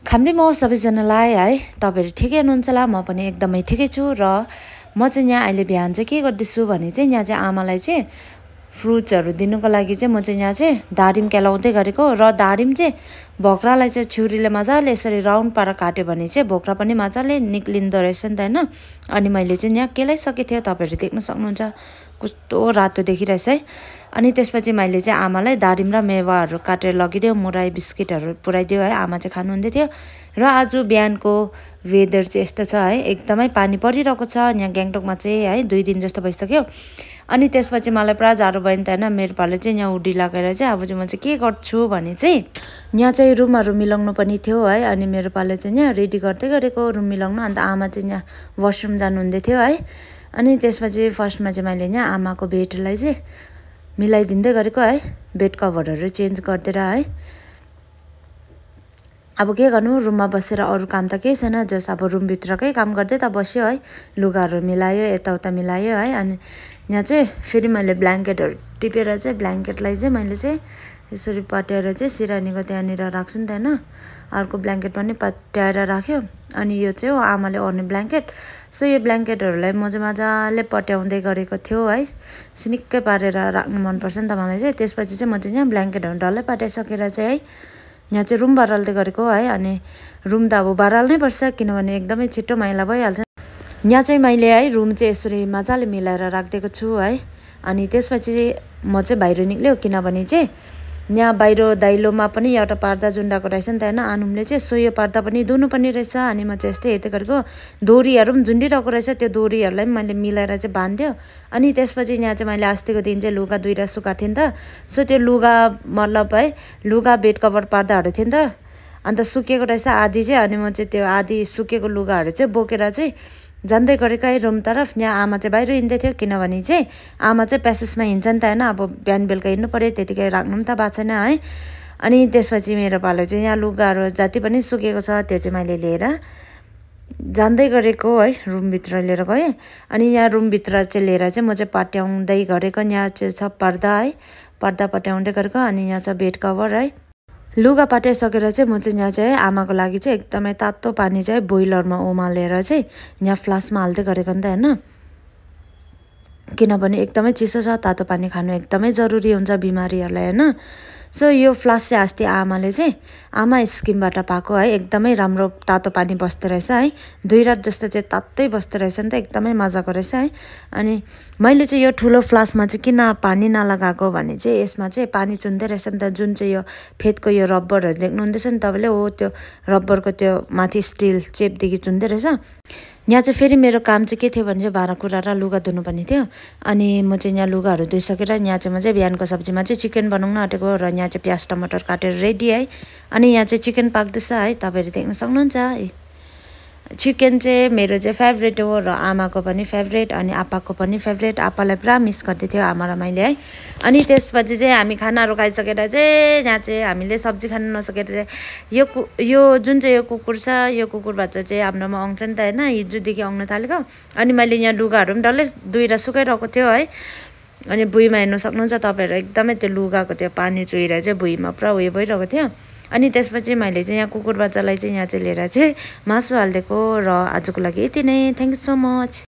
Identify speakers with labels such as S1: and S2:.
S1: खाम्री म सबैजनालाई है तपाईहरु ठिकै हुनुहुन्छ होला म पनि एकदमै ठिकै छु र म चाहिँ यहाँ अहिले बिहान चाहिँ के गर्दैछु भने चाहिँ यहाँ चाहिँ आमालाई चाहिँ फ्रुट्सहरु दिनुको लागि चाहिँ म चाहिँ यहाँ चाहिँ दारिम केलाउँदै गरेको र दारिम चाहिँ भोक्रालाई चाहिँ छुरीले मजाले यसरी राउन्ड पारा काट्यो भने चाहिँ भोक्रा पनि मजाले निक्लिन्दो रहेछ नि त हैन अनि मैले चाहिँ यहाँ केलाइसके थियो तपाईहरु देख्न सक्नुहुन्छ कस्तो रातो देखिरहेछ है अनि त्यसपछि मैले चाहिँ आमालाई दारिम र मेवाहरु काटेर लगिदियो मुराई बिस्किटहरु पुराइदियो है आमा चाहिँ खानु हुँदै थियो र आज बिहानको वेदर चाहिँ यस्तो छ है एकदमै पानी परिरहेको छ यहाँ ग्याङटोकमा चाहिँ है 2 दिन जस्तो भइसक्यो अनि त्यसपछि मलाई पुरा जाडो भयो नि त हैन मेरो पाले चाहिँ यहाँ उडी लागेर चाहिँ अब चाहिँ म चाहिँ के गर्छु भने चाहिँ यहाँ चाहिँ रुमहरु मिलाउनु पनि थियो है अनि मेरो पाले चाहिँ यहाँ रेडी गर्दै गरेको रुम मिलाउनु अन्त आमा चाहिँ यहाँ वाशरुम जानु हुँदै थियो है अनि त्यसपछि फर्स्टमा चाहिँ मैले यहाँ आमाको बेडलाई चाहिँ मिलाइदिँदै गरेको है बेड कभरहरु चेन्ज गर्दिएर है अब के गर्नु रुममा बसेर अरु काम त केही छैन जस अब रुम भित्रकै काम गर्दै त बस्यो है लुगाहरु मिलायो यताउता मिलायो है अनि यहाँ चाहिँ फेरि मैले ब्ल्याङ्केटहरु टिपेर चाहिँ ब्ल्याङ्केटलाई चाहिँ मैले चाहिँ यसरी पट्याएर चाहिँ सिरानीको त्यहाँनिर राख्छु नि त हैन अर्को ब्ल्याङ्केट पनि पट्याएर राख्यो अनि यो चाहिँ हो आमाले ओर्ने ब्ल्याङ्केट सो यो ब्ल्याङ्केटहरुलाई म चाहिँ मजाले पट्याउँदै गरेको थियो है सिनिक्कै पारेर राख्नु मन पर्छ नि त मलाई चाहिँ त्यसपछि चाहिँ म चाहिँ यहाँ ब्ल्याङ्केटहरु डल्लै पट्याइसकेर चाहिँ है यहाँ चाहिँ रुम बराल्दै गरेको है अनि रुम त अब बराल्नै पर्छ किनभने एकदमै छिटो मैला भइहाल्छ यहाँ चाहिँ मैले है रुम चाहिँ यसरी मजाले मिलाएर राख्दिएको छु है अनि त्यसपछि म चाहिँ बाहिर निक्ल्यो किनभने चाहिँ यहाँ बाहिर दाइलोमा पनि एउटा पर्दा जुन्डाको रहेछ नि त हैन आनुमले चाहिँ सो यो पर्दा पनि धुनु पनि रहेछ अनि म चाहिँ यस्तै हेर्दै गरेको दोरीहरु पनि झुन्डिरहेको रहेछ त्यो दोरीहरुलाई पनि मैले मिलाएर चाहिँ बान्ध्यो अनि त्यसपछि यहाँ चाहिँ मैले अस्तिको दिन चाहिँ लुगा धुएर सुकाएको थिएँ नि त सो त्यो लुगा मतलब है लुगा बेड कभर पर्दाहरु थियो नि त अन्त सुकेको रहेछ आधी चाहिँ अनि म चाहिँ त्यो आधी सुकेको लुगाहरु चाहिँ बोकेर चाहिँ जान्दै गरेको है रुम तरफ यहाँ आमा चाहिँ बाहिर हिँड्दै थियो किनभने चाहिँ आमा चाहिँ प्यासेजमा हिँड्छ नि त हैन अब बिहान बेलुका हिँड्नु पर्यो त्यतिकै राख्नु पनि त भएको छैन है अनि त्यसपछि मेरो पालो चाहिँ यहाँ लुगाहरु जति पनि सुकेको छ त्यो चाहिँ मैले लिएर जान्दै गरेको है रुम भित्र लिएर गए अनि यहाँ रुम भित्र चाहिँ लिएर चाहिँ म चाहिँ पट्याउँदै गरेको यहाँ चाहिँ छ पर्दा है पर्दा पट्याउँदै गरेको अनि यहाँ छ बेड कभर है लुगा पट्याइसकेर चाहिँ म चाहिँ यहाँ चाहिँ आमाको लागि चाहिँ एकदमै तातो पानी चाहिँ बोइलरमा उमालेर चाहिँ यहाँ फ्लास्कमा हाल्दै गरेको नि त हैन किनभने एकदमै चिसो छ तातो पानी खानु एकदमै जरुरी हुन्छ बिमारीहरुलाई हैन सो यो फ्लास्क चाहिँ अस्ति आमाले चाहिँ आमा स्किमबाट पाएको है एकदमै राम्रो तातो पानी बस्दै रहेछ है 2 रात जस्तो चाहिँ तातै बस्दै रहेछ नि त एकदमै मजाको रहेछ है अनि मैले चाहिँ यो ठुलो फ्लास्कमा चाहिँ किन पानी नलगाएको भने चाहिँ यसमा चाहिँ पानी चुन्दै रहेछ नि त जुन चाहिँ यो फेदको यो रबरहरु देख्नु हुँदैछ नि तपाईले हो त्यो रबरको त्यो माथि स्टिल चेपदेखि चुन्दै रहेछ यहाँ चाहिँ फेरि मेरो काम चाहिँ के थियो भने चाहिँ भाँडाकुँडा र लुगा धुनु पर्ने थियो अनि म चाहिँ यहाँ लुगाहरु धुइसकेर यहाँ चाहिँ म चाहिँ बिहानको सब्जीमा चाहिँ चिकन बनाउन आँटेको र यहाँ चाहिँ प्याज टमाटर काटेर रेडी है अनि यहाँ चाहिँ चिकन पाक्दैछ है तपाईहरु देख्न सक्नुहुन्छ चिकन चाहिँ मेरो चाहिँ फेभरेट हो र आमाको पनि फेभरेट अनि आपाको पनि फेभरेट आपालाई पुरा मिस गर्दै थियो आमा र मैले है अनि त्यसपछि चाहिँ हामी खानाहरु खाइसकेर चाहिँ यहाँ चाहिँ हामीले सब्जी खान नसकेर चाहिँ यो जुन चाहिँ यो कुकुर छ यो कुकुर बच्चा चाहिँ हाम्रोमा आउँछ नि त हैन हिजोदेखि आउन थालेको अनि मैले यहाँ लुगाहरु पनि डल्लै धुएर सुकाइरहेको थियो है अनि भुइँमा हेर्न सक्नुहुन्छ तपाईहरु एकदमै त्यो लुगाको त्यो पानी चुहिएर चाहिँ भुइँमा पुरा उयो भइरहेको थियो अनि त्यसपछि मैले चाहिँ यहाँ कुकुर बच्चालाई चाहिँ यहाँ चाहिँ लिएर चाहिँ मासु हाल्दिएको र आजको लागि यति नै थ्यांक यू सो मच